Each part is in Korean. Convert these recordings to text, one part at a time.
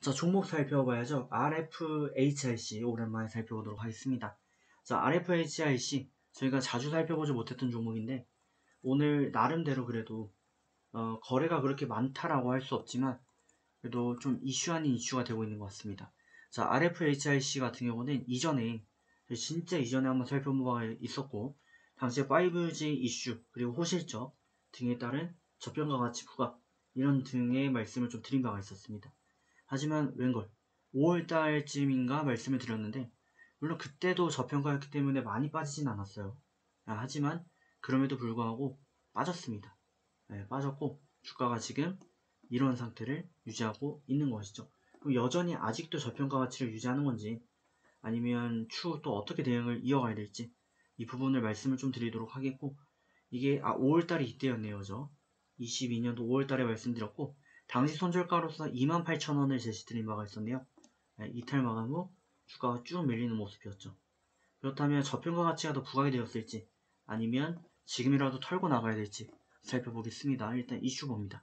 자, 종목 살펴봐야죠. RFHIC 오랜만에 살펴보도록 하겠습니다. 자, RFHIC 저희가 자주 살펴보지 못했던 종목인데 오늘 나름대로 그래도 거래가 그렇게 많다라고 할 수 없지만 그래도 좀 이슈 아닌 이슈가 되고 있는 것 같습니다. 자, RFHIC 같은 경우는 진짜 이전에 한번 살펴본 바가 있었고 당시에 5G 이슈 그리고 호실적 등에 따른 저평가 가치 부각 이런 등의 말씀을 좀 드린 바가 있었습니다. 하지만 웬걸 5월달쯤인가 말씀을 드렸는데 물론 그때도 저평가였기 때문에 많이 빠지진 않았어요. 하지만 그럼에도 불구하고 빠졌습니다. 빠졌고 주가가 지금 이런 상태를 유지하고 있는 것이죠. 그럼 여전히 아직도 저평가 가치를 유지하는 건지 아니면 추후 또 어떻게 대응을 이어가야 될지 이 부분을 말씀을 좀 드리도록 하겠고 이게 5월달이 이때였네요. 저 22년도 5월달에 말씀드렸고 당시 손절가로서 28,000원을 제시드린 바가 있었네요. 이탈 마감 후 주가가 쭉 밀리는 모습이었죠. 그렇다면 저평가 가치가 더 부각이 되었을지 아니면 지금이라도 털고 나가야 될지 살펴보겠습니다. 일단 이슈 봅니다.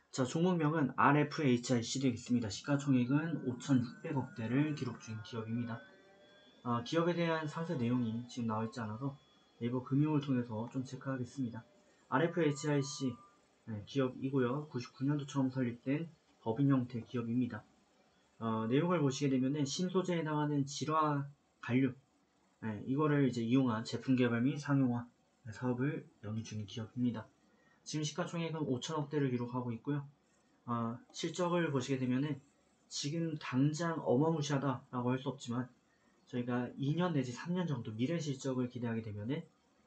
자, 종목명은 RFHIC 되겠습니다. 시가총액은 5,600억대를 기록 중인 기업입니다. 기업에 대한 상세 내용이 지금 나와있지 않아서 네이버 금융을 통해서 좀 체크하겠습니다. RFHIC 기업이고요. 99년도 처음 설립된 법인 형태 기업입니다. 내용을 보시게 되면은 신소재에 해당하는 질화 관류 이거를 이제 이용한 제품 개발 및 상용화 사업을 영위 중인 기업입니다. 지금 시가총액은 5천억대를 기록하고 있고요. 실적을 보시게 되면은 지금 당장 어마무시하다라고 할 수 없지만 저희가 2년 내지 3년 정도 미래 실적을 기대하게 되면은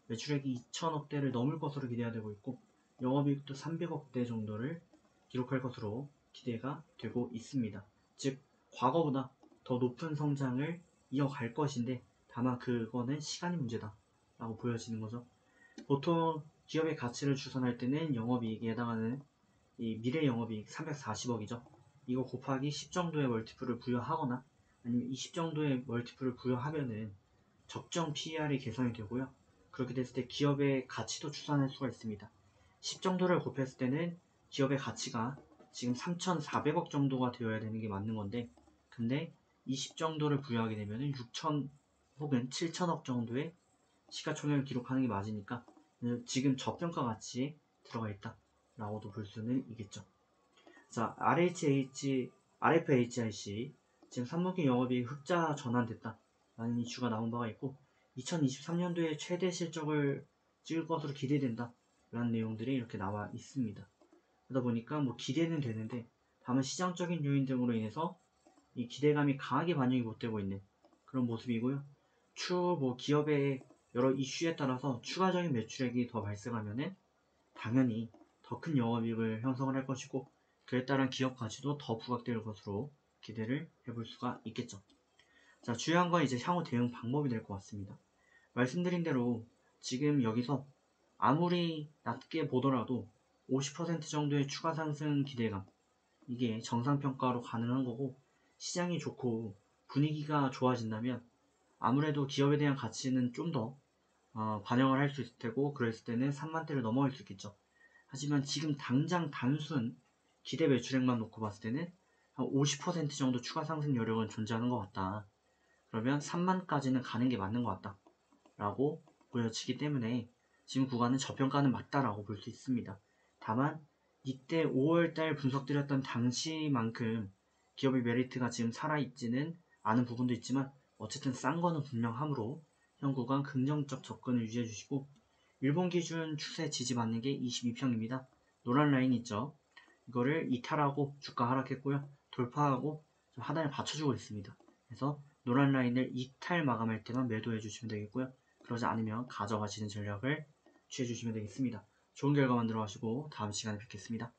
매출액이 2천억대를 넘을 것으로 기대가 되고 있고 영업이익도 300억대 정도를 기록할 것으로 기대가 되고 있습니다. 즉 과거보다 더 높은 성장을 이어갈 것인데 다만 그거는 시간이 문제다 라고 보여지는 거죠. 보통 기업의 가치를 추산할 때는 영업이익에 해당하는 이 미래 영업이익 340억이죠. 이거 곱하기 10 정도의 멀티플을 부여하거나 아니면 20 정도의 멀티플을 부여하면은 적정 PER이 계산이 되고요. 그렇게 됐을 때 기업의 가치도 추산할 수가 있습니다. 10 정도를 곱했을 때는 기업의 가치가 지금 3,400억 정도가 되어야 되는 게 맞는 건데 근데 20 정도를 부여하게 되면 6천 혹은 7천억 정도의 시가총액을 기록하는 게 맞으니까 지금 저평가 가치에 들어가 있다 라고도 볼 수는 있겠죠. 자, RFHIC 지금 3분기 영업이익 흑자 전환됐다 라는 이슈가 나온 바가 있고 2023년도에 최대 실적을 찍을 것으로 기대된다 라는 내용들이 이렇게 나와 있습니다. 그러다 보니까 뭐 기대는 되는데 다만 시장적인 요인 등으로 인해서 이 기대감이 강하게 반영이 못 되고 있는 그런 모습이고요. 추후 뭐 기업의 여러 이슈에 따라서 추가적인 매출액이 더 발생하면은 당연히 더 큰 영업이익을 형성을 할 것이고 그에 따른 기업 가치도 더 부각될 것으로 기대를 해볼 수가 있겠죠. 자, 중요한 건 이제 향후 대응 방법이 될 것 같습니다. 말씀드린 대로 지금 여기서 아무리 낮게 보더라도 50% 정도의 추가 상승 기대감 이게 정상평가로 가능한 거고 시장이 좋고 분위기가 좋아진다면 아무래도 기업에 대한 가치는 좀 더 반영을 할 수 있을 테고 그랬을 때는 3만대를 넘어갈 수 있겠죠. 하지만 지금 당장 단순 기대 매출액만 놓고 봤을 때는 한 50% 정도 추가 상승 여력은 존재하는 것 같다. 그러면 3만까지는 가는 게 맞는 것 같다. 라고 보여지기 때문에 지금 구간은 저평가는 맞다라고 볼 수 있습니다. 다만 이때 5월달 분석드렸던 당시만큼 기업의 메리트가 지금 살아있지는 않은 부분도 있지만 어쨌든 싼 거는 분명하므로 현 구간 긍정적 접근을 유지해 주시고 일본 기준 추세 지지받는 게 22평입니다. 노란 라인 있죠? 이거를 이탈하고 주가 하락했고요. 돌파하고 좀 하단에 받쳐주고 있습니다. 그래서 노란 라인을 이탈 마감할 때만 매도해 주시면 되겠고요. 그러지 않으면 가져가시는 전략을 취해 주시면 되겠습니다. 좋은 결과 만들어 가시고 다음 시간에 뵙겠습니다.